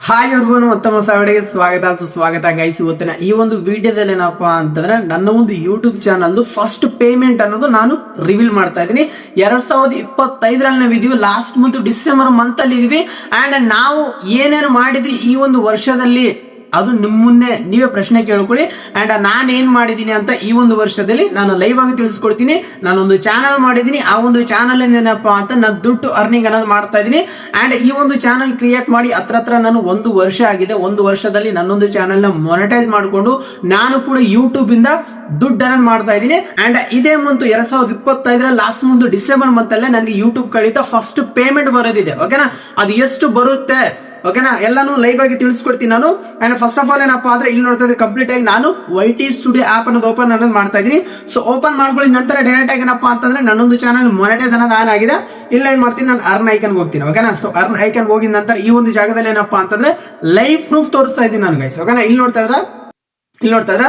Hi ಎಲ್ರಿಗೂ ಉತ್ತಮ ಸಾವಿಡಿಗೆ ಸ್ವಾಗತ ಸುಸ್ವಾಗತ ಗೈಸ್. ಇವತ್ತಿನ ಈ ಒಂದು ವಿಡಿಯೋದಲ್ಲಿ ಏನಪ್ಪಾ ಅಂತಂದ್ರೆ ನನ್ನ ಒಂದು ಯೂಟ್ಯೂಬ್ ಚಾನಲ್ ಫಸ್ಟ್ ಪೇಮೆಂಟ್ ಅನ್ನೋದು ನಾನು ರಿವೀಲ್ ಮಾಡ್ತಾ ಇದ್ದೀನಿ. 2025ರಲ್ಲಿ ನಾವಿದೀವಿ, ಲಾಸ್ಟ್ ಮಂತ್ ಡಿಸೆಂಬರ್ ಮಂತ್ ಅಲ್ಲಿ ಇದೀವಿ. ಅಂಡ್ ನಾವು ಏನೇನು ಮಾಡಿದ್ವಿ ಈ ಒಂದು ವರ್ಷದಲ್ಲಿ ಅದು ನಿಮ್ಮ ಮುನ್ನೆ ನೀವೇ ಪ್ರಶ್ನೆ ಕೇಳ್ಕೊಳ್ಳಿ. ಅಂಡ್ ನಾನು ಏನ್ ಮಾಡಿದೀನಿ ಅಂತ ಈ ಒಂದು ವರ್ಷದಲ್ಲಿ ನಾನು ಲೈವ್ ಆಗಿ ತಿಳಿಸ್ಕೊಡ್ತೀನಿ. ನಾನೊಂದು ಚಾನಲ್ ಮಾಡಿದೀನಿ, ಆ ಒಂದು ಚಾನಲ್ ಏನಪ್ಪಾ ಅಂತ ನಾನು ದುಡ್ಡು ಅರ್ನಿಂಗ್ ಅನ್ನೋದು ಮಾಡ್ತಾ ಇದೀನಿ. ಅಂಡ್ ಈ ಒಂದು ಚಾನಲ್ ಕ್ರಿಯೇಟ್ ಮಾಡಿ ಹತ್ರ ನಾನು 1 ವರ್ಷ ಆಗಿದೆ. 1 ವರ್ಷದಲ್ಲಿ ನನ್ನೊಂದು ಚಾನಲ್ ನ ಮೊನೆಟೈಸ್ ಮಾಡಿಕೊಂಡು ನಾನು ಕೂಡ ಯೂಟ್ಯೂಬ್ ಇಂದ ದುಡ್ಡು ಅನ್ನೋದು ಮಾಡ್ತಾ ಇದ್ದೀನಿ. ಅಂಡ್ ಇದೇ month 2025 last month December month ಅಲ್ಲೇ ನನಗೆ ಯೂಟ್ಯೂಬ್ ಕಡಿತ ಫಸ್ಟ್ ಪೇಮೆಂಟ್ ಬರೋದಿದೆ. ಓಕೆನಾ, ಅದು ಎಷ್ಟು ಬರುತ್ತೆ ಓಕೆನಾ ಎಲ್ಲಾನು ಲೈವ್ ಆಗಿ ತಿಳಿಸ್ಕೊಡ್ತೀನಿ ನಾನು. ಅಂಡ್ ಫಸ್ಟ್ ಆಫ್ ಆಲ್ ಏನಪ್ಪಾ ಅಂದ್ರೆ ಇಲ್ಲಿ ನೋಡ್ತಾ ಇದ್ರೆ ಕಂಪ್ಲೀಟ್ ಆಗಿ ನಾನು YT ಸ್ಟುಡಿಯೋ ಆಪ್ ಅನ್ನೋದು ಓಪನ್ ಅನ್ನೋದು ಮಾಡ್ತಾ ಇದೀನಿ. ಸೊ ಓಪನ್ ಮಾಡ್ಕೊಳ್ಳಿ ನಂತರ ಡೈರೆಕ್ಟ್ ಆಗಿ ಏನಪ್ಪಾ ಅಂತಂದ್ರೆ ನನ್ನೊಂದು ಚಾನಲ್ ಮೊನೆಟೈಸ್ ಅನ್ನೋದು ಆನ್ ಆಗಿದೆ. ಇಲ್ಲ ಏನ್ ಮಾಡ್ತೀನಿ, ನಾನು ಅರ್ನ್ ಐಕನ್ ಹೋಗ್ತೀನಿ. ಓಕೆನಾ, ಸೊ ಅರ್ನ್ ಐಕನ್ ಹೋಗಿದ ನಂತರ ಈ ಒಂದು ಜಾಗದಲ್ಲಿ ಏನಪ್ಪಾ ಅಂತಂದ್ರೆ ಲೈವ್ ಪ್ರೂಫ್ ತೋರಿಸ್ತಾ ಇದ್ದೀನಿ ನಾನು ಗೈಸ್. ಓಕೆನಾ, ಇಲ್ಲಿ ನೋಡ್ತಾ ಇದ್ರ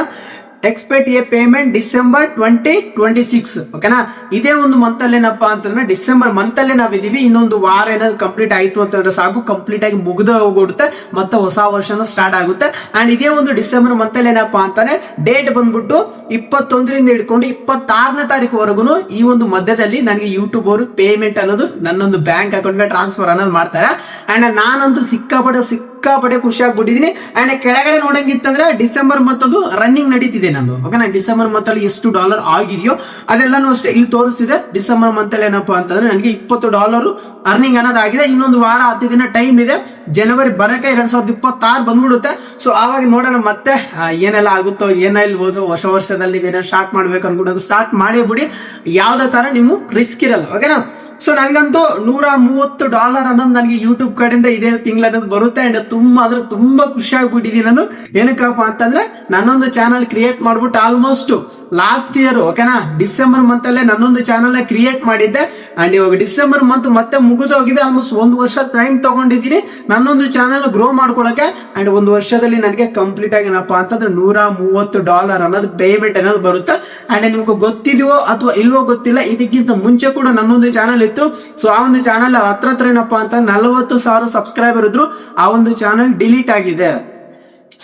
ಎಕ್ಸ್ಪೆಕ್ಟ್ ಎ ಪೇಮೆಂಟ್ ಡಿಸೆಂಬರ್ 2026. ಓಕೆನಾ, ಇದೇ ಒಂದು ಮಂತ್ ಅಲ್ಲಿ ಏನಪ್ಪಾ ಅಂತಂದ್ರೆ ಡಿಸೆಂಬರ್ ಮಂತ್ ಅಲ್ಲಿ ನಾವಿದೀವಿ. ಇನ್ನೊಂದು ವಾರ ಏನಾದ್ರು ಕಂಪ್ಲೀಟ್ ಆಯ್ತು ಅಂತಂದ್ರೆ ಸಾಕು, ಕಂಪ್ಲೀಟ್ ಆಗಿ ಮುಗ್ದು ಹೋಗ್ಬಿಡುತ್ತೆ, ಮತ್ತೆ ಹೊಸ ವರ್ಷನ ಸ್ಟಾರ್ಟ್ ಆಗುತ್ತೆ. ಅಂಡ್ ಇದೇ ಒಂದು ಡಿಸೆಂಬರ್ ಮಂತ್ ಅಲ್ಲಿ ಏನಪ್ಪಾ ಅಂತಾನೆ ಡೇಟ್ ಬಂದ್ಬಿಟ್ಟು 21ರಿಂದ ಹಿಡ್ಕೊಂಡು 26ನೇ ತಾರೀಕುವರೆಗೂ ಈ ಒಂದು ಮಧ್ಯದಲ್ಲಿ ನನಗೆ ಯೂಟ್ಯೂಬ್ ಅವರು ಪೇಮೆಂಟ್ ಅನ್ನೋದು ನನ್ನೊಂದು ಬ್ಯಾಂಕ್ ಅಕೌಂಟ್ಗೆ ಟ್ರಾನ್ಸ್ಫರ್ ಅನ್ನೋದು ಮಾಡ್ತಾರೆ. ಅಂಡ್ ನಾನಂತೂ ಸಿಕ್ಕಾಪಟ್ಟೆ ಖುಷಿ ಆಗ್ಬಿಟ್ಟಿದೀನಿ. ಅಂಡ್ ಕೆಳಗಡೆ ನೋಡಂಗಿತ್ತಂದ್ರೆ ಡಿಸೆಂಬರ್ ಮಂತ್ ಅದು ರನ್ನಿಂಗ್ ನಡೀತಿದೆ ನಂದು. ಓಕೆನಾ, ಡಿಸೆಂಬರ್ ಮಂತ್ ಅಲ್ಲಿ ಎಷ್ಟು ಡಾಲರ್ ಆಗಿದೆಯೋ ಅದೆಲ್ಲಾನು ಅಷ್ಟೇ ಇಲ್ಲಿ ತೋರಿಸ್ತಿದೆ. ಡಿಸೆಂಬರ್ ಮಂತ್ ಅಲ್ಲಿ ಏನಪ್ಪಾ ಅಂತಂದ್ರೆ ನನಗೆ $20 ಅರ್ನಿಂಗ್ ಅನ್ನೋದಾಗಿದೆ. ಇನ್ನೊಂದು ವಾರ 10 ದಿನ ಟೈಮ್ ಇದೆ. ಜನವರಿ ಬರಕ್ಕೆ 2026 ಬಂದ್ಬಿಡುತ್ತೆ. ಸೊ ಆವಾಗ ನೋಡೋಣ ಮತ್ತೆ ಏನೆಲ್ಲ ಆಗುತ್ತೋ ಏನಿಲ್ಬೋದು. ಹೊಸ ವರ್ಷದಲ್ಲಿ ನೀವೇನೋ ಸ್ಟಾರ್ಟ್ ಮಾಡ್ಬೇಕು ಅನ್ಕೊಂಡು ಸ್ಟಾರ್ಟ್ ಮಾಡಿ ಬಿಡಿ, ಯಾವ್ದೇ ತರ ನೀವು ರಿಸ್ಕ್ ಇರಲ್ಲ. ಓಕೆನಾ, ಸೊ ನಂಗಂತೂ $130 ಅನ್ನೋದು ನನಗೆ ಯೂಟ್ಯೂಬ್ ಕಡೆಯಿಂದ ಇದೇ ತಿಂಗಳ ಬರುತ್ತೆ. ಅಂಡ್ ತುಂಬಾ ಖುಷಿ ಆಗ್ಬಿಟ್ಟಿದ್ದೀನಿ ನಾನು. ಏನಕ್ಕಪ್ಪ ಅಂತಂದ್ರೆ ನನ್ನೊಂದು ಚಾನಲ್ ಕ್ರಿಯೇಟ್ ಮಾಡ್ಬಿಟ್ಟು ಆಲ್ಮೋಸ್ಟ್ ಲಾಸ್ಟ್ ಇಯರ್ ಓಕೆನಾ ಡಿಸೆಂಬರ್ ಮಂತ್ ಅಲ್ಲೇ ನನ್ನೊಂದು ಚಾನಲ್ ನ ಕ್ರಿಯೇಟ್ ಮಾಡಿದ್ದೆ. ಅಂಡ್ ಇವಾಗ ಡಿಸೆಂಬರ್ ಮಂತ್ ಮತ್ತೆ ಮುಗಿದೋಗಿದೆ. ಆಲ್ಮೋಸ್ಟ್ 1 ವರ್ಷ ಟೈಮ್ ತಗೊಂಡಿದ್ದೀನಿ ನನ್ನೊಂದು ಚಾನಲ್ ಗ್ರೋ ಮಾಡ್ಕೊಳಕ್ಕೆ. ಅಂಡ್ 1 ವರ್ಷದಲ್ಲಿ ನನಗೆ ಕಂಪ್ಲೀಟ್ ಆಗಿ ಏನಪ್ಪಾ ಅಂತಂದ್ರೆ $130 ಅನ್ನೋದು ಪೇಮೆಂಟ್ ಅನ್ನೋದು ಬರುತ್ತೆ. ಅಂಡ್ ನಿಮ್ಗೆ ಗೊತ್ತಿದೆಯೋ ಅಥವಾ ಇಲ್ವೋ ಗೊತ್ತಿಲ್ಲ, ಇದಕ್ಕಿಂತ ಮುಂಚೆ ಕೂಡ ನನ್ನೊಂದು ಚಾನಲ್ ಇತ್ತು. ಸೊ ಆ ಒಂದು ಚಾನಲ್ ಹತ್ರ ಏನಪ್ಪಾ ಅಂತ 40,000 ಸಬ್ಸ್ಕ್ರೈಬರ್ ಇದ್ರು. ಆ ಒಂದು ಚಾನಲ್ ಡಿಲೀಟ್ ಆಗಿದೆ,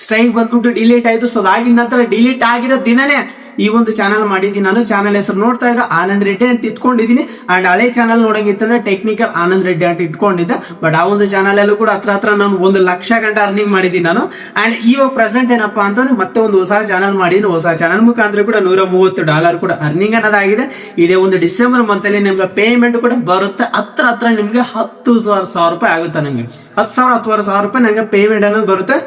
ಸ್ಟ್ರೈಕ್ ಬಂದ್ಬಿಟ್ಟು ಡಿಲೀಟ್ ಆಯ್ತು. ಸೊ ಅದಾಗಿನ ನಂತರ ಡಿಲೀಟ್ ಆಗಿರೋ ದಿನನೇ ಈ ಒಂದು ಚಾನಲ್ ಮಾಡಿದ್ದೀನಿ ನಾನು. ಚಾನಲ್ ಹೆಸರು ನೋಡ್ತಾ ಇದ್ರೆ ಆನಂದ್ ರೆಡ್ಡಿ ಅಂತ ಇಟ್ಕೊಂಡಿದ್ದೀನಿ. ಅಂಡ್ ಹಳೆ ಚಾನಲ್ ನೋಡಂಗಿತ್ತಂದ್ರೆ ಟೆಕ್ನಿಕಲ್ ಆನಂದ್ ರೆಡ್ಡಿ ಅಂತ ಇಟ್ಕೊಂಡಿದ್ದೆ. ಬಟ್ ಆ ಒಂದು ಚಾನಲ್ ಅಲ್ಲೂ ಕೂಡ ಹತ್ರ ನಾನು 1 ಲಕ್ಷ ಗಂಟೆ ಅರ್ನಿಂಗ್ ಮಾಡಿದ್ದೀನಿ ನಾನು. ಅಂಡ್ ಇವಾಗ ಪ್ರೆಸೆಂಟ್ ಏನಪ್ಪಾ ಅಂತಂದ್ರೆ ಮತ್ತೆ ಒಂದು ಹೊಸ ಚಾನಲ್ ಮಾಡಿದ್ದೀನಿ. ಹೊಸ ಚಾನಲ್ ಮುಖಾಂತರ ಕೂಡ $130 ಕೂಡ ಅರ್ನಿಂಗ್ ಅನ್ನೋದಾಗಿದೆ. ಇದೇ ಒಂದು ಡಿಸೆಂಬರ್ ಮಂತ್ ಅಲ್ಲಿ ನಿಮ್ಗೆ ಪೇಮೆಂಟ್ ಕೂಡ ಬರುತ್ತೆ. ಹತ್ರ ನಿಮ್ಗೆ 10,000 ರೂಪಾಯಿ ಆಗುತ್ತೆ. ನಿಮ್ಗೆ 10,000 ರೂಪಾಯಿ ನಂಗೆ ಪೇಮೆಂಟ್ ಅನ್ನೋದು ಬರುತ್ತೆ.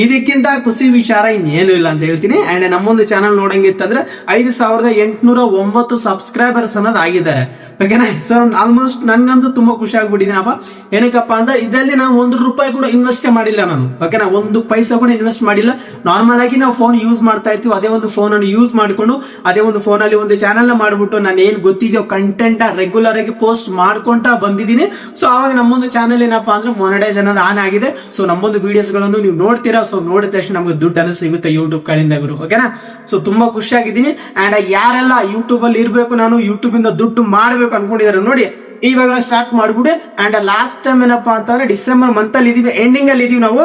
ಇದಕ್ಕಿಂತ ಖುಷಿ ವಿಚಾರ ಇನ್ನೇನು ಇಲ್ಲ ಅಂತ ಹೇಳ್ತೀನಿ. ಅಂಡ್ ನಮ್ಮೊಂದು ಚಾನಲ್ ನೋಡಂಗಿತ್ತಂದ್ರೆ 5,809 ಸಬ್ಸ್ಕ್ರೈಬರ್ಸ್ ಅನ್ನೋದು ಆಗಿದ್ದಾರೆ. ಓಕೆನಾ, ಸೊ ಆಲ್ಮೋಸ್ಟ್ ನನ್ಗಂತೂ ತುಂಬಾ ಖುಷಿ ಆಗ್ಬಿಟ್ಟಿದ್ದೀನಪ್ಪ. ಏನಕ್ಕಪ್ಪ ಅಂದ್ರೆ ಇದರಲ್ಲಿ ನಾವು $1 ಕೂಡ ಇನ್ವೆಸ್ಟ್ ಮಾಡಿಲ್ಲ ನಾನು. ಓಕೆನಾ, 1 ಪೈಸಾ ಕೂಡ ಇನ್ವೆಸ್ಟ್ ಮಾಡಿಲ್ಲ. ನಾರ್ಮಲ್ ಆಗಿ ನಾವು ಫೋನ್ ಯೂಸ್ ಮಾಡ್ತಾ ಇರ್ತೀವಿ. ಅದೇ ಒಂದು ಫೋನ್ ಅನ್ನು ಯೂಸ್ ಮಾಡಿಕೊಂಡು ಅದೇ ಒಂದು ಫೋನ್ ಅಲ್ಲಿ ಒಂದು ಚಾನಲ್ ನ ಮಾಡ್ಬಿಟ್ಟು ನಾನು ಏನ್ ಗೊತ್ತಿದೆಯೋ ಕಂಟೆಂಟ್ ರೆಗ್ಯುಲರ್ ಆಗಿ ಪೋಸ್ಟ್ ಮಾಡ್ಕೊಂತ ಬಂದಿದ್ದೀನಿ. ಸೊ ಅವಾಗ ನಮ್ಮೊಂದು ಚಾನಲ್ ಏನಪ್ಪಾ ಅಂದ್ರೆ ಮೊನೆಟೈಸ್ ಅನ್ನೋದು ಆನ್ ಆಗಿದೆ. ಸೊ ನಮ್ಮೊಂದು ವಿಡಿಯೋಸ್ ಗಳನ್ನು ನೀವು ನೋಡ್ತೀರಾ. ಸೊ ನೋಡಿದ ತಕ್ಷಣ ನಮ್ಗೆ ದುಡ್ಡು ಅನ್ನೋದು ಸಿಗುತ್ತೆ ಯೂಟ್ಯೂಬ್ ಕಡೆಯಿಂದ ಗುರು. ಓಕೆನಾ, ಸೊ ತುಂಬಾ ಖುಷಿಯಾಗಿದ್ದೀನಿ. ಅಂಡ್ ಯಾರೆಲ್ಲ ಯೂಟ್ಯೂಬ್ ಅಲ್ಲಿ ಇರ್ಬೇಕು, ನಾನು ಯೂಟ್ಯೂಬ್ ಇಂದ ದುಡ್ಡು ಮಾಡ್ಬೇಕು ಅನ್ಕೊಂಡಿದ್ದಾರೆ ನೋಡಿ, ಇವಾಗ ಸ್ಟಾರ್ಟ್ ಮಾಡ್ಬಿಡಿ. ಅಂಡ್ ಲಾಸ್ಟ್ ಟೈಮ್ ಏನಪ್ಪಾ ಅಂತಂದ್ರೆ ಡಿಸೆಂಬರ್ ಮಂತ್ ಅಲ್ಲಿ ಇದೀವಿ, ಎಂಡಿಂಗ್ ಅಲ್ಲಿ ಇದೀವಿ ನಾವು.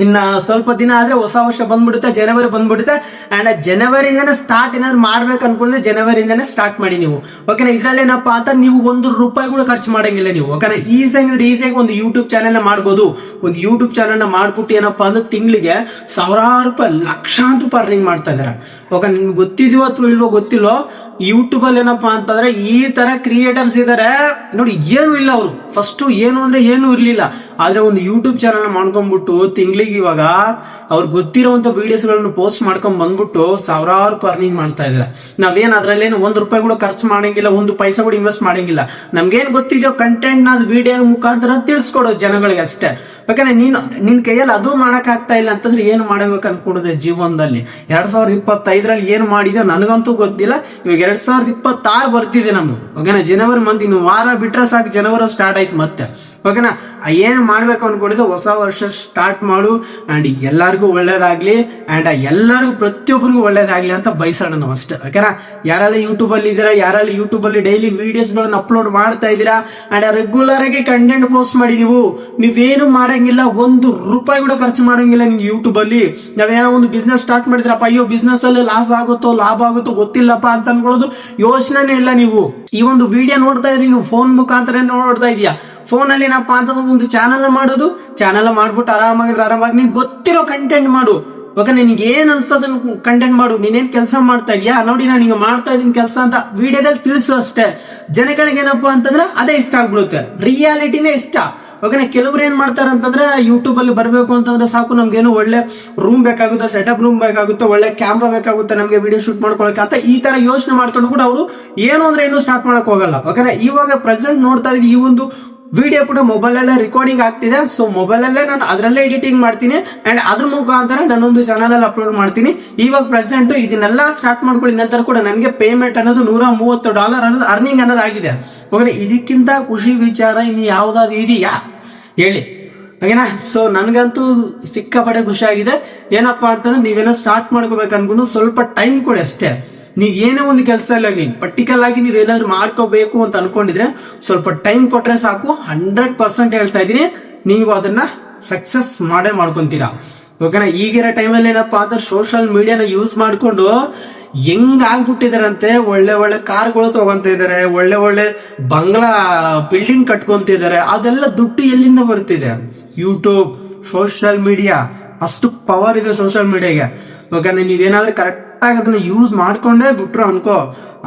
ಇನ್ನ ಸ್ವಲ್ಪ ದಿನ ಆದ್ರೆ ಹೊಸ ವರ್ಷ ಬಂದ್ಬಿಡುತ್ತೆ, ಜನವರಿ ಬಂದ್ಬಿಡುತ್ತೆ. ಅಂಡ್ ಜನವರಿಯಿಂದನೇ ಸ್ಟಾರ್ಟ್ ಏನಾದ್ರು ಮಾಡ್ಬೇಕು ಅನ್ಕೊಂಡ್ರೆ ಜನವರಿಯಿಂದನೇ ಸ್ಟಾರ್ಟ್ ಮಾಡಿ ನೀವು. ಓಕೆನಾ, ಇದ್ರಲ್ಲಿ ಏನಪ್ಪಾ ಅಂತ ನೀವು $1 ಕೂಡ ಖರ್ಚು ಮಾಡಂಗಿಲ್ಲ ನೀವು. ಓಕೆನಾ, ಈಸಿಯಾಗಿ ಒಂದು ಯೂಟ್ಯೂಬ್ ಚಾನೆಲ್ ನ ಮಾಡ್ಬೋದು. ಒಂದು ಯೂಟ್ಯೂಬ್ ಚಾನೆಲ್ ನ ಮಾಡ್ಬಿಟ್ಟು ಏನಪ್ಪಾ ಅಂದ್ರೆ ತಿಂಗಳಿಗೆ $1,000 ಲಕ್ಷಾಂತರ ರೂಪಾಯಿ ಅರ್ನಿಂಗ್ ಮಾಡ್ತಾ ಇದಾರೆ. ಓಕೆ, ನಿಮ್ಗೆ ಗೊತ್ತಿದೆಯೋ ಅಥವಾ ಇಲ್ವೋ ಗೊತ್ತಿಲ್ಲೋ, ಯೂಟ್ಯೂಬ್ ಅಲ್ಲಿ ಏನಪ್ಪಾ ಅಂತಂದ್ರೆ ಈ ತರ ಕ್ರಿಯೇಟರ್ಸ್ ಇದಾರೆ ನೋಡಿ. ಏನು ಇಲ್ಲ, ಅವರು ಫಸ್ಟ್ ಏನು ಅಂದ್ರೆ ಏನು ಇರ್ಲಿಲ್ಲ. ಆದ್ರೆ ಒಂದು ಯೂಟ್ಯೂಬ್ ಚಾನಲ್ ಮಾಡ್ಕೊಂಡ್ಬಿಟ್ಟು ತಿಂಗಳಿಗೆ ಇವಾಗ ಅವ್ರಿಗೆ ಗೊತ್ತಿರುವಂತ ವಿಡಿಯೋಸ್ ಗಳನ್ನು ಪೋಸ್ಟ್ ಮಾಡ್ಕೊಂಡ್ ಬಂದ್ಬಿಟ್ಟು $1,000 ಅರ್ನಿಂಗ್ ಮಾಡ್ತಾ ಇದಾರೆ. ನಾವೇನ್ ಅದ್ರಲ್ಲೇನು $1 ಕೂಡ ಖರ್ಚು ಮಾಡಂಗಿಲ್ಲ, 1 ಪೈಸಾ ಕೂಡ ಇನ್ವೆಸ್ಟ್ ಮಾಡಂಗಿಲ್ಲ. ನಮ್ಗೇನ್ ಗೊತ್ತಿದೆಯೋ ಕಂಟೆಂಟ್ ನ ವಿಡಿಯೋ ಮುಖಾಂತರ ತಿಳಿಸ್ಕೊಡೋದು ಜನಗಳಿಗೆ ಅಷ್ಟೇ. ಯಾಕಂದ್ರೆ ನಿನ್ ಕೈಯಲ್ಲಿ ಅದು ಮಾಡಕ್ ಆಗ್ತಾ ಇಲ್ಲ ಅಂತಂದ್ರೆ ಏನು ಮಾಡಬೇಕು ಅನ್ಕೊಂಡಿದೆ ಜೀವನದಲ್ಲಿ. 2025ರಲ್ಲಿ ಏನು ಮಾಡಿದ್ಯೋ ನನಗಂತೂ ಗೊತ್ತಿಲ್ಲ. ಇವಾಗ 2026 ಬರ್ತಿದೆ ನಮ್ದು. ಓಕೆನಾ, ಜನವರಿ ಮಂತ್ ಇನ್ನು ವಾರ ಬಿಟ್ರೆ ಸಾಕು, ಜನವರಿ ಸ್ಟಾರ್ಟ್ ಆಯ್ತು ಮತ್ತೆ. ಓಕೆನಾ, ಏನ್ ಮಾಡ್ಬೇಕು ಅನ್ಕೊಂಡಿದ್ದು ಹೊಸ ವರ್ಷ ಸ್ಟಾರ್ಟ್ ಮಾಡು ಅಂಡ್ ಎಲ್ಲರಿಗೂ ಒಳ್ಳೇದಾಗ್ಲಿ ಅಂಡ್ ಎಲ್ಲರಿಗೂ ಪ್ರತಿಯೊಬ್ಬರಿಗೂ ಒಳ್ಳೇದಾಗ್ಲಿ ಅಂತ ಬಯಸೋಣ ನಾವು ಅಷ್ಟೇ. ಓಕೆನಾ? ಯಾರೆಲ್ಲ ಯೂಟ್ಯೂಬ್ ಅಲ್ಲಿ ಇದ್ದೀರಾ, ಯಾರೆಲ್ಲ ಯೂಟ್ಯೂಬ್ ಅಲ್ಲಿ ಡೈಲಿ ವಿಡಿಯೋಸ್ ಗಳನ್ನ ಅಪ್ಲೋಡ್ ಮಾಡ್ತಾ ಇದ್ದೀರಾ ಅಂಡ್ ರೆಗ್ಯುಲರ್ ಆಗಿ ಕಂಟೆಂಟ್ ಪೋಸ್ಟ್ ಮಾಡಿ ನೀವೇನು ಮಾಡಂಗಿಲ್ಲ, ₹1 ಕೂಡ ಖರ್ಚು ಮಾಡಂಗಿಲ್ಲ. ನಿಮ್ಗೆ ಯೂಟ್ಯೂಬ್ ಅಲ್ಲಿ ನಾವೇನೋ ಒಂದು ಬಿಸ್ನೆಸ್ ಸ್ಟಾರ್ಟ್ ಮಾಡಿದ್ರಪ್ಪ, ಅಯ್ಯೋ ಬಿಸ್ನೆಸ್ ಅಲ್ಲಿ ಲಾಸ್ ಆಗುತ್ತೋ ಲಾಭ ಆಗುತ್ತೋ ಗೊತ್ತಿಲ್ಲಪ್ಪ ಅಂತ ಅನ್ಕೊಳ್ಳೋದು ಯೋಚನೆ ಇಲ್ಲ. ನೀವು ಈ ಒಂದು ವಿಡಿಯೋ ನೋಡ್ತಾ ಇದ್ರಿ, ನೀವು ಫೋನ್ ಮುಖಾಂತರ ನೋಡ್ತಾ ಇದೀಯಾ, ಫೋನ್ ಅಲ್ಲಿ ಏನಪ್ಪಾ ಅಂತಂದ್ರೆ ಒಂದು ಚಾನಲ್ ಮಾಡೋದು, ಚಾನಲ್ ಮಾಡ್ಬಿಟ್ಟು ಆರಾಮಾಗಿ ನೀನ್ ಗೊತ್ತಿರೋ ಕಂಟೆಂಟ್ ಮಾಡು. ಇವಾಗ ನಿನ್ಗೆ ಏನ್ ಅನ್ಸೋದನ್ನ ಕಂಟೆಂಟ್ ಮಾಡು. ನೀನೇನ್ ಕೆಲಸ ಮಾಡ್ತಾ ಇದೀಯಾ ನೋಡಿ, ನಾನು ಹಿಂಗ ಮಾಡ್ತಾ ಇದೀನಿ ಕೆಲಸ ಅಂತ ವಿಡಿಯೋದಲ್ಲಿ ತಿಳಿಸು ಅಷ್ಟೇ. ಜನಗಳಿಗೆ ಏನಪ್ಪಾ ಅಂತಂದ್ರೆ ಅದೇ ಇಷ್ಟ ಆಗ್ಬಿಡುತ್ತೆ, ರಿಯಾಲಿಟಿನೇ ಇಷ್ಟ. ಓಕೆನಾ? ಕೆಲವ್ರು ಏನ್ ಮಾಡ್ತಾರೆ ಅಂತಂದ್ರೆ ಯೂಟ್ಯೂಬ್ ಅಲ್ಲಿ ಬರ್ಬೇಕು ಅಂತಂದ್ರೆ ಸಾಕು, ನಮ್ಗೇನು ಒಳ್ಳೆ ರೂಮ್ ಬೇಕಾಗುತ್ತೆ, ಸೆಟಪ್ ರೂಮ್ ಬೇಕಾಗುತ್ತೆ, ಒಳ್ಳೆ ಕ್ಯಾಮ್ರಾ ಬೇಕಾಗುತ್ತೆ ನಮ್ಗೆ ವಿಡಿಯೋ ಶೂಟ್ ಮಾಡ್ಕೊಳಕ್ಕೆ ಅಂತ ಈ ತರ ಯೋಚನೆ ಮಾಡ್ಕೊಂಡು ಕೂಡ ಅವರು ಏನು ಅಂದ್ರೆ ಏನು ಸ್ಟಾರ್ಟ್ ಮಾಡಕ್ ಹೋಗಲ್ಲ. ಓಕೆನಾ? ಇವಾಗ ಪ್ರೆಸೆಂಟ್ ನೋಡ್ತಾ ಇದ್ದೀವಿ, ಈ ಒಂದು ವಿಡಿಯೋ ಕೂಡ ಮೊಬೈಲ್ ಅಲ್ಲೇ ರೆಕಾರ್ಡಿಂಗ್ ಆಗ್ತಿದೆ. ಸೊ ಮೊಬೈಲ್ ಅಲ್ಲೇ ನಾನು ಅದರಲ್ಲೇ ಎಡಿಟಿಂಗ್ ಮಾಡ್ತೀನಿ ಅಂಡ್ ಅದ್ರ ಮುಖಾಂತರ ನಾನೊಂದು ಚಾನಲ್ ಅಲ್ಲಿ ಅಪ್ಲೋಡ್ ಮಾಡ್ತೀನಿ. ಇವಾಗ ಪ್ರೆಸೆಂಟ್ ಇದನ್ನೆಲ್ಲ ಸ್ಟಾರ್ಟ್ ಮಾಡ್ಕೊಳ್ಳಿ ನಂತರ ಕೂಡ ನನಗೆ ಪೇಮೆಂಟ್ ಅನ್ನೋದು $130 ಅನ್ನೋದು ಅರ್ನಿಂಗ್ ಅನ್ನೋದು ಆಗಿದೆ. ಓಕೆ, ಇದಕ್ಕಿಂತ ಖುಷಿ ವಿಚಾರ ಇನ್ನು ಯಾವ್ದಾದ್ರು ಇದೆಯಾ ಹೇಳಿ? ಓಕೆನಾ? ಸೊ ನನ್ಗಂತೂ ಸಿಕ್ಕಾಪಟ್ಟೆ ಖುಷಿ ಆಗಿದೆ. ಏನಪ್ಪಾ ಅಂತಂದ್ರೆ ನೀವೇನೋ ಸ್ಟಾರ್ಟ್ ಮಾಡ್ಕೋಬೇಕು ಅನ್ಕೊಂಡು ಸ್ವಲ್ಪ ಟೈಮ್ ಕೊಡಿ ಅಷ್ಟೇ. ನೀವ್ ಏನೇ ಒಂದು ಕೆಲಸ ಇಲ್ಲ ಪರ್ಟಿಕಲ್ ಆಗಿ ನೀವೇನಾದ್ರು ಮಾಡ್ಕೋಬೇಕು ಅಂತ ಅನ್ಕೊಂಡಿದ್ರೆ ಸ್ವಲ್ಪ ಟೈಮ್ ಕೊಟ್ರೆ ಸಾಕು. 100% ಹೇಳ್ತಾ ಇದೀನಿ, ನೀವು ಅದನ್ನ ಸಕ್ಸಸ್ ಮಾಡೇ ಮಾಡ್ಕೊಂತೀರಾ. ಓಕೆನಾ? ಈಗಿರೋ ಟೈಮಲ್ಲಿ ಏನಪ್ಪಾ ಅಂದ್ರೆ ಸೋಷಿಯಲ್ ಮೀಡಿಯಾನ ಯೂಸ್ ಮಾಡ್ಕೊಂಡು ಹೆಂಗ್ ಆಗ್ಬಿಟ್ಟಿದಾರಂತೆ, ಒಳ್ಳೆ ಕಾರ್ಗಳು ತಗೊಂತ ಇದಾರೆ, ಒಳ್ಳೆ ಬಂಗ್ಲಾ ಬಿಲ್ಡಿಂಗ್ ಕಟ್ಕೊಂತಿದ್ದಾರೆ. ಅದೆಲ್ಲ ದುಡ್ಡು ಎಲ್ಲಿಂದ ಬರ್ತಿದೆ? ಯೂಟ್ಯೂಬ್, ಸೋಷಿಯಲ್ ಮೀಡಿಯಾ, ಅಷ್ಟು ಪವರ್ ಇದೆ ಸೋಷಿಯಲ್ ಮೀಡಿಯಾಗೆ. ಓಕೆನಾ? ನೀವೇನಾದ್ರೂ ಕರೆಕ್ಟ್ ಆಗಿ ಅದನ್ನ ಯೂಸ್ ಮಾಡ್ಕೊಂಡೇ ಬಿಟ್ರು ಅನ್ಕೋ,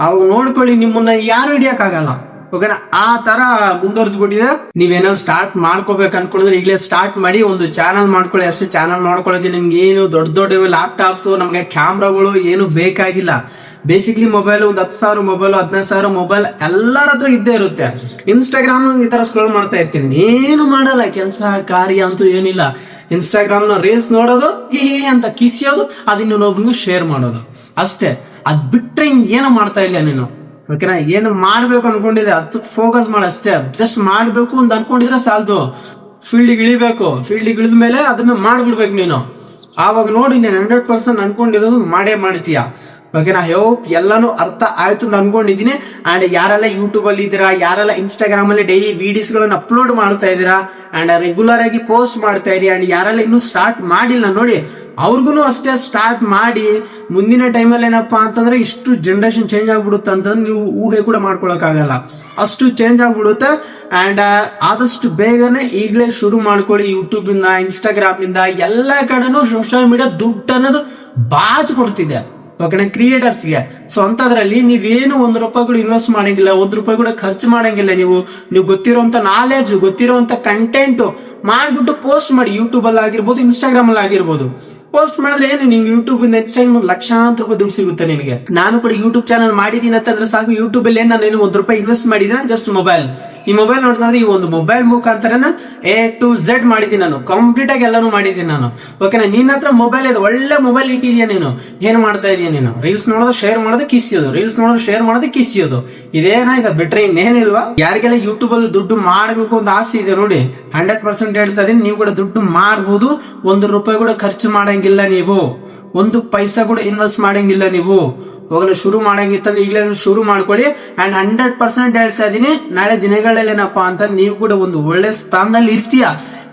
ಅವಾಗ ನೋಡ್ಕೊಳ್ಳಿ ನಿಮ್ಮನ್ನ ಯಾರು ಹಿಡಿಯಕ್ಕಾಗಲ್ಲ. ಓಕೆನಾ? ಆ ತರ ಮುಂದುವರೆದು ಬಿಟ್ಟಿದೆ. ನೀವೇನೋ ಸ್ಟಾರ್ಟ್ ಮಾಡ್ಕೋಬೇಕು ಅನ್ಕೊಂಡ್ರೆ ಈಗಲೇ ಸ್ಟಾರ್ಟ್ ಮಾಡಿ, ಒಂದು ಚಾನಲ್ ಮಾಡ್ಕೊಳ್ಳಿ ಅಷ್ಟೇ. ಚಾನಲ್ ಮಾಡ್ಕೊಳ್ಳೋಕೆ ನಿಮ್ಗೆ ಏನು ದೊಡ್ಡ ಲ್ಯಾಪ್ಟಾಪ್ಸ್, ನಮ್ಗೆ ಕ್ಯಾಮ್ರಾಗಳು ಏನು ಬೇಕಾಗಿಲ್ಲ. ಬೇಸಿಕ್ಲಿ ಮೊಬೈಲ್ ಒಂದು 10,000 ಮೊಬೈಲ್, 15,000 ಮೊಬೈಲ್ ಎಲ್ಲರ ಹತ್ರ ಇದ್ದೇ ಇರುತ್ತೆ. ಇನ್ಸ್ಟಾಗ್ರಾಮ್ ಈ ತರ ಸ್ಕ್ರೋಲ್ ಮಾಡ್ತಾ ಇರ್ತೀನಿ, ಏನು ಮಾಡಲ್ಲ, ಕೆಲಸ ಕಾರ್ಯ ಅಂತೂ ಏನಿಲ್ಲ. ಇನ್ಸ್ಟಾಗ್ರಾಮ್ ನ ರೀಲ್ಸ್ ನೋಡೋದು, ಅಂತ ಕಿಸಿಯೋದು, ಅದನ್ನೊಬ್ಬನಿಗೆ ಶೇರ್ ಮಾಡೋದು ಅಷ್ಟೇ. ಅದ್ ಬಿಟ್ರೆ ಏನೋ ಮಾಡ್ತಾ ಇಲ್ಲ ನೀನು. ಓಕೆನಾ? ಏನು ಮಾಡ್ಬೇಕು ಅನ್ಕೊಂಡಿದ್ರೆ ಅದು ಫೋಕಸ್ ಮಾಡಷ್ಟೇ. ಜಸ್ಟ್ ಮಾಡ್ಬೇಕು ಅಂತ ಅನ್ಕೊಂಡಿದ್ರೆ ಸಾಲದು, ಫೀಲ್ಡಿಗೆ ಇಳಿಬೇಕು. ಫೀಲ್ಡಿಗೆ ಇಳಿದ ಮೇಲೆ ಅದನ್ನ ಮಾಡ್ಬಿಡ್ಬೇಕು ನೀನು. ಆವಾಗ ನೋಡಿ ನೀನು 100% ಅನ್ಕೊಂಡಿರೋದು ಮಾಡೇ ಮಾಡ್ತೀಯ. ಓಕೆನಾ? ಹೋಪ್ ಎಲ್ಲಾನು ಅರ್ಥ ಆಯ್ತು ಅಂತ ಅನ್ಕೊಂಡಿದೀನಿ. ಅಂಡ್ ಯಾರೆಲ್ಲ ಯೂಟ್ಯೂಬ್ ಅಲ್ಲಿ ಇದ್ದೀರಾ, ಯಾರೆಲ್ಲ ಇನ್ಸ್ಟಾಗ್ರಾಮ್ ಅಲ್ಲಿ ಡೈಲಿ ವಿಡಿಯೋಸ್ ಗಳನ್ನ ಅಪ್ಲೋಡ್ ಮಾಡ್ತಾ ಇದೀರಾ ಅಂಡ್ ರೆಗ್ಯುಲರ್ ಆಗಿ ಪೋಸ್ಟ್ ಮಾಡ್ತಾ ಇರಿ, ಅಂಡ್ ಯಾರೆಲ್ಲ ಇನ್ನೂ ಸ್ಟಾರ್ಟ್ ಮಾಡಿಲ್ಲ ನೋಡಿ, ಅವ್ರಿಗೂ ಅಷ್ಟೇ ಸ್ಟಾರ್ಟ್ ಮಾಡಿ. ಮುಂದಿನ ಟೈಮಲ್ಲಿ ಏನಪ್ಪಾ ಅಂತಂದ್ರೆ ಇಷ್ಟು ಜನರೇಷನ್ ಚೇಂಜ್ ಆಗ್ಬಿಡುತ್ತೆ ಅಂತಂದ್ರೆ ನೀವು ಊಹೆ ಕೂಡ ಮಾಡ್ಕೊಳಕ್ ಆಗಲ್ಲ, ಅಷ್ಟು ಚೇಂಜ್ ಆಗ್ಬಿಡುತ್ತೆ. ಅಂಡ್ ಆದಷ್ಟು ಬೇಗನೆ ಈಗಲೇ ಶುರು ಮಾಡ್ಕೊಳ್ಳಿ. ಯೂಟ್ಯೂಬ್ ಇಂದ, ಇನ್ಸ್ಟಾಗ್ರಾಮ್ ಇಂದ ಎಲ್ಲ ಕಡೆನೂ ಸೋಷಿಯಲ್ ಮೀಡಿಯಾ ದುಡ್ಡು ಅನ್ನೋದು ಬಾಜ್ ಕೊಡ್ತಿದೆ. ಓಕೆನಾ? ಕ್ರಿಯೇಟರ್ಸ್ಗೆ. ಸೊ ಅಂತದ್ರಲ್ಲಿ ನೀವೇನು ₹1 ಕೂಡ ಇನ್ವೆಸ್ಟ್ ಮಾಡಂಗಿಲ್ಲ, ₹1 ಕೂಡ ಖರ್ಚು ಮಾಡಂಗಿಲ್ಲ. ನೀವು ಗೊತ್ತಿರುವಂತ ನಾಲೆಜ್, ಗೊತ್ತಿರುವಂತ ಕಂಟೆಂಟ್ ಮಾಡ್ಬಿಟ್ಟು ಪೋಸ್ಟ್ ಮಾಡಿ. ಯೂಟ್ಯೂಬ್ ಅಲ್ಲಿ ಆಗಿರ್ಬೋದು, ಇನ್ಸ್ಟಾಗ್ರಾಮ್ ಅಲ್ಲಿ ಆಗಿರ್ಬೋದು. ಪೋಸ್ಟ್ ಮಾಡಿದ್ರೆ ಏನು, ನೀವು ಯೂಟ್ಯೂಬ್ ಇಂದ ಇನ್ಸ್ಟಾಗ್ರಾಮ್ ಲಕ್ಷಾಂತರ ರೂಪಾಯಿ ದುಡ್ಡು ಸಿಗುತ್ತೆ ನಿನಗೆ. ನಾನು ಕೂಡ ಯೂಟ್ಯೂಬ್ ಚಾನಲ್ ಮಾಡಿದೀನಿ ಅಂತಂದ್ರೆ ಸಾಕು, ಯೂಟ್ಯೂಬ್ ಅಲ್ಲಿ ನಾನು ₹1 ಇನ್ವೆಸ್ಟ್ ಮಾಡಿದ್ರೆ ಜಸ್ಟ್ ಮೊಬೈಲ್. ಈ ಮೊಬೈಲ್ ನೋಡ್ತಾ ಈ ಒಂದು ಮೊಬೈಲ್ ಮುಖಾಂತರ A to Z ಮಾಡಿದೀನಿ ನಾನು, ಕಂಪ್ಲೀಟ್ ಆಗಿ ಎಲ್ಲಾನು ಮಾಡಿದೀನಿ ನಾನು. ಓಕೆನಾ? ನಿನ್ನ ಹತ್ರ ಮೊಬೈಲ್ ಇದೆ, ಒಳ್ಳೆ ಮೊಬೈಲ್ ಇಟ್ಟಿದ್ಯಾ, ನೀನು ಏನು ಮಾಡ್ತಾ ಇದೀಯ? ನೀನು ರೀಲ್ಸ್ ನೋಡೋದು, ಶೇರ್ ಮಾಡೋದು, ಕಿಸಿಯೋದು, ರೀಲ್ಸ್ ನೋಡೋದು, ಶೇರ್ ಮಾಡೋದು, ಕಿಸಿಯೋದು, ಇದೇನಾ? ಇದು ಬಿಟ್ರೆ ಇನ್ನೇನಿಲ್ವಾ? ಯಾರಿಗೆಲ್ಲ ಯೂಟ್ಯೂಬ್ ಅಲ್ಲಿ ದುಡ್ಡು ಮಾಡಬೇಕು ಅಂತ ಆಸೆ ಇದೆ ನೋಡಿ, 100% ಹೇಳ್ತಾ ಇದೀನಿ, ನೀವು ಕೂಡ ದುಡ್ಡು ಮಾಡ್ಬೋದು. ₹1 ಕೂಡ ಖರ್ಚು ಮಾಡಂಗಿಲ್ಲ ನೀವು, 1 ಪೈಸಾ ಕೂಡ ಇನ್ವೆಸ್ಟ್ ಮಾಡಂಗಿಲ್ಲ ನೀವು. ಹೋಗಲು ಶುರು ಮಾಡಂಗಿತ್ತಂದ್ರೆ ಈಗಲೇ ಶುರು ಮಾಡ್ಕೊಳ್ಳಿ. ಅಂಡ್ 100% ಹೇಳ್ತಾ ಇದೀನಿ, ನಾಳೆ ದಿನಗಳಲ್ಲಿ ಏನಪ್ಪಾ ಅಂತ ನೀವು ಕೂಡ ಒಂದು ಒಳ್ಳೆ ಸ್ಥಾನದಲ್ಲಿ ಇರ್ತೀಯ.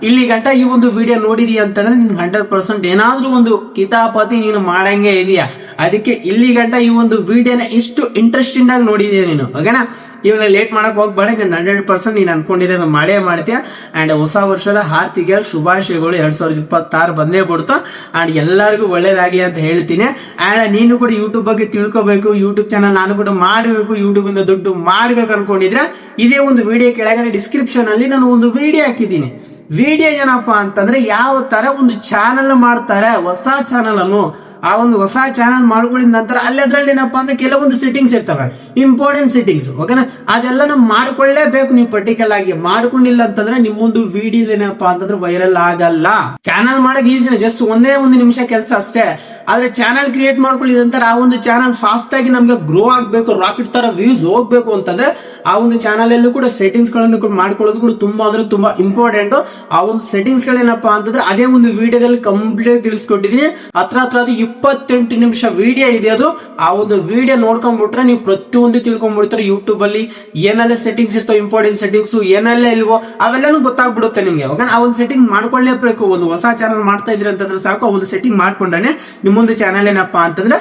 ಇಲ್ಲಿ ಗಂಟ ಈ ಒಂದು ವಿಡಿಯೋ ನೋಡಿದೀಯ ಅಂತಂದ್ರೆ ನಿನ್ 100% ಏನಾದ್ರೂ ಒಂದು ಕಿತಾಪತಿ ನೀನು ಮಾಡಂಗೆ ಇದೆಯಾ. ಅದಕ್ಕೆ ಇಲ್ಲಿ ಗಂಟ ಈ ಒಂದು ವಿಡಿಯೋನ ಇಷ್ಟು ಇಂಟ್ರೆಸ್ಟಿಂಗ್ ಆಗಿ ನೋಡಿದೀಯ ನೀನು. ಓಕೆನಾ? ಇವಾಗ ಲೇಟ್ ಮಾಡಕ್ ಹೋಗ್ಬೇಡ, ನೀನು 100% ನೀನು ಅನ್ಕೊಂಡಿದ್ದೆ ಮಾಡೇ ಮಾಡ್ತೀಯ. ಅಂಡ್ ಹೊಸ ವರ್ಷದ ಹಾರ್ದಿಕ ಶುಭಾಶಯಗಳು. 2026 ಬಂದೇ ಬಿಡ್ತು. ಅಂಡ್ ಎಲ್ಲರಿಗೂ ಒಳ್ಳೇದಾಗ್ಲಿ ಅಂತ ಹೇಳ್ತೀನಿ. ಅಂಡ್ ನೀನು ಕೂಡ ಯೂಟ್ಯೂಬ್ ಬಗ್ಗೆ ತಿಳ್ಕೊಬೇಕು, ಯೂಟ್ಯೂಬ್ ಚಾನಲ್ ನಾನು ಕೂಡ ಮಾಡಬೇಕು, ಯೂಟ್ಯೂಬ್ ಇಂದ ದುಡ್ಡು ಮಾಡ್ಬೇಕು ಅನ್ಕೊಂಡಿದ್ರೆ ಇದೇ ಒಂದು ವಿಡಿಯೋ ಕೆಳಗಡೆ ಡಿಸ್ಕ್ರಿಪ್ಷನ್ ಅಲ್ಲಿ ನಾನು ಒಂದು ವಿಡಿಯೋ ಹಾಕಿದ್ದೀನಿ. ವಿಡಿಯೋ ಏನಪ್ಪಾ ಅಂತಂದ್ರೆ ಯಾವ ತರ ಒಂದು ಚಾನಲ್ ಮಾಡ್ತಾರೆ, ಹೊಸ ಚಾನಲ್ ಅನ್ನು. ಆ ಒಂದು ಹೊಸ ಚಾನಲ್ ಮಾಡ್ಕೊಳ್ಳಿದ ನಂತರ ಅದ್ರಲ್ಲಿ ಏನಪ್ಪಾ ಅಂದ್ರೆ ಕೆಲವೊಂದು ಸೆಟ್ಟಿಂಗ್ಸ್ ಇರ್ತವೆ. ಇಂಪಾರ್ಟೆಂಟ್ ಸೆಟ್ಟಿಂಗ್ಸ್ ಓಕೆನಾ, ಅದೆಲ್ಲ ನಾವು ಮಾಡ್ಕೊಳ್ಳೇಬೇಕು. ನೀವು ಪರ್ಟಿಕಲ್ ಆಗಿ ಮಾಡ್ಕೊಂಡಿಲ್ಲ ಅಂತಂದ್ರೆ ನಿಮ್ಮೊಂದು ವಿಡಿಯೋ ಏನಪ್ಪಾ ಅಂತಂದ್ರೆ ವೈರಲ್ ಆಗಲ್ಲ. ಚಾನಲ್ ಮಾಡಕ್ ಈಸಿನ, ಜಸ್ಟ್ ಒಂದೇ ಒಂದು ನಿಮಿಷ ಕೆಲಸ ಅಷ್ಟೇ. ಆದ್ರೆ ಚಾನಲ್ ಕ್ರಿಯೇಟ್ ಮಾಡ್ಕೊಳ್ಳಿದಂತರ ಆ ಒಂದು ಚಾನಲ್ ಫಾಸ್ಟ್ ಆಗಿ ನಮ್ಗೆ ಗ್ರೋ ಆಗ್ಬೇಕು, ರಾಕೆಟ್ ತರ ವ್ಯೂಸ್ ಹೋಗ್ಬೇಕು ಅಂತಂದ್ರೆ ಆ ಒಂದು ಚಾನಲ್ ಅಲ್ಲೂ ಕೂಡ ಸೆಟ್ಟಿಂಗ್ಸ್ ಗಳನ್ನು ಕೂಡ ಮಾಡ್ಕೊಳ್ಳೋದು ಕೂಡ ತುಂಬಾ ಅಂದ್ರೆ ತುಂಬಾ ಇಂಪಾರ್ಟೆಂಟ್. ಆ ಒಂದು ಸೆಟ್ಟಿಂಗ್ಸ್ ಗಳೇನಪ್ಪಾ ಅಂತಂದ್ರೆ ಅದೇ ಒಂದು ವಿಡಿಯೋದಲ್ಲಿ ಕಂಪ್ಲೀಟ್ ತಿಳಿಸ್ಕೊಟ್ಟಿದೀನಿ. ಹತ್ರ ಅದು 28 ನಿಮಿಷ ವಿಡಿಯೋ ಇದೆ. ಅದು ಆ ಒಂದು ವಿಡಿಯೋ ನೋಡ್ಕೊಂಡ್ಬಿಟ್ರೆ ನೀವು ಪ್ರತಿಯೊಂದು ತಿಳ್ಕೊಂಡ್ಬಿಡ್ತಾರೆ. ಯೂಟ್ಯೂಬ್ ಅಲ್ಲಿ ಏನೆಲ್ಲ ಸೆಟ್ಟಿಂಗ್ಸ್ ಇರ್ತವೆ, ಇಂಪಾರ್ಟೆಂಟ್ ಸೆಟ್ಟಿಂಗ್ಸ್ ಏನೆಲ್ಲ ಇಲ್ವೋ ಅವೆಲ್ಲನೂ ಗೊತ್ತಾಗ್ಬಿಡುತ್ತೆ ನಿಮ್ಗೆ. ಆ ಒಂದು ಸೆಟ್ಟಿಂಗ್ ಮಾಡ್ಕೊಳ್ಳೇಬೇಕು. ಒಂದು ಹೊಸ ಚಾನಲ್ ಮಾಡ್ತಾ ಇದ್ರಿ ಅಂತಂದ್ರೆ ಸಾಕು, ಆ ಒಂದು ಸೆಟ್ಟಿಂಗ್ ಮಾಡ್ಕೊಂಡ್ರೆ ನಿಮ್ಮೊಂದು ಚಾನಲ್ ಏನಪ್ಪಾ ಅಂತಂದ್ರೆ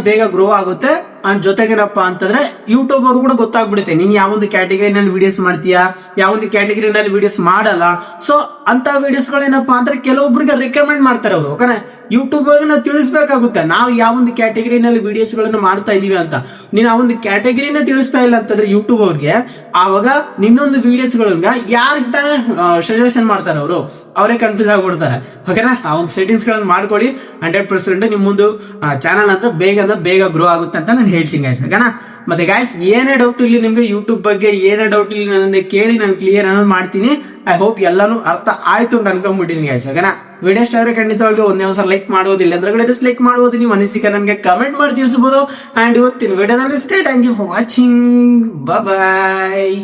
ಬೇಗ ಗ್ರೋ ಆಗುತ್ತೆ. ಅಂಡ್ ಜೊತೆಗೇನಪ್ಪಾ ಅಂತಂದ್ರೆ ಯೂಟ್ಯೂಬ್ ಅವ್ರು ಕೂಡ ಗೊತ್ತಾಗ್ಬಿಡುತ್ತೆ ನೀನ್ ಯಾವೊಂದು ಕ್ಯಾಟಗರಿನಲ್ಲಿ ವಿಡಿಯೋಸ್ ಮಾಡ್ತೀಯಾ, ಯಾವೊಂದು ಕ್ಯಾಟಗರಿನಲ್ಲಿ ವಿಡಿಯೋಸ್ ಮಾಡಲ್ಲ. ಸೊ ಅಂತ ವಿಡಿಯೋಸ್ ಗಳೇನಪ್ಪಾ ಅಂದ್ರೆ ಕೆಲವೊಬ್ಬರಿಗೆ ರಿಕಮೆಂಡ್ ಮಾಡ್ತಾರೆ ಅವರು. ಓಕೆನಾ, ಯೂಟ್ಯೂಬ್ ಅವ್ರಿಗೆ ನಾವು ತಿಳಿಸ್ಬೇಕಾಗುತ್ತೆ ನಾವು ಯಾವೊಂದು ಕ್ಯಾಟಗರಿನಲ್ಲಿ ವಿಡಿಯೋಸ್ ಗಳನ್ನು ಮಾಡ್ತಾ ಇದೀವಿ ಅಂತ. ನೀನ್ ಆ ಒಂದು ಕ್ಯಾಟಗರಿನ ತಿಳಿಸ್ತಾ ಇಲ್ಲ ಅಂತಂದ್ರೆ ಯೂಟ್ಯೂಬ್ ಅವ್ರಿಗೆ, ಆವಾಗ ನಿನ್ನೊಂದು ವಿಡಿಯೋಸ್ ಗಳನ್ನ ಯಾರಿಗೆ ತಾನೇ ಸಜೆಷನ್ ಮಾಡ್ತಾರೆ ಅವರು, ಅವರೇ ಕನ್ಫ್ಯೂಸ್ ಆಗ್ಬಿಡ್ತಾರೆ. ಓಕೆನಾ, ಆ ಒಂದು ಸೆಟ್ಟಿಂಗ್ಸ್ ಗಳನ್ನ ಮಾಡ್ಕೊಳ್ಳಿ. 100% ನಿಮ್ಮೊಂದು ಚಾನಲ್ ಅಂತ ಬೇಗ ಗ್ರೋ ಆಗುತ್ತೆ ಅಂತ ನಾನು ಹೇಳ್ತೀನಿ ಗೈಸ್. ಓಕೆನಾ, ಮತ್ತೆ ಗೈಸ್ ಏನೇ ಡೌಟ್ ಇಲ್ಲಿ ನಿಮ್ಗೆ ಯೂಟ್ಯೂಬ್ ಬಗ್ಗೆ ಏನೇ ಡೌಟ್ ಇಲ್ಲಿ ನನ್ನ ಕೇಳಿ ನಾನು ಕ್ಲಿಯರ್ ಅನ್ನೋದು ಮಾಡ್ತೀನಿ. ಐ ಹೋಪ್ ಎಲ್ಲಾನು ಅರ್ಥ ಆಯ್ತು ಅಂತ ಅನ್ಕೊಂಡ್ಬಿಟ್ಟಿನಿ ಗೈಸ್. ಓಕೆನಾ, ವಿಡಿಯೋ ಇಷ್ಟ ಆದ್ರೆ ಖಂಡಿತವಾಗ್ಲೂ ಒಂದೇ ಒಂದ್ಸಲ ಲೈಕ್ ಮಾಡೋದಿಲ್ಲ ಅಂದ್ರೆ ಡಿಸ್ಲೈಕ್ ಮಾಡ್ಬೋದು. ನೀವು ಅನಿಸಿಕೆ ನನಗೆ ಕಮೆಂಟ್ ಮಾಡಿ ತಿಳಿಸಬಹುದು. ಅಂಡ್ ಇವತ್ತಿನ ವಿಡಿಯೋದಲ್ಲಿ ಇಷ್ಟೇ. Thank you for watching. Bye.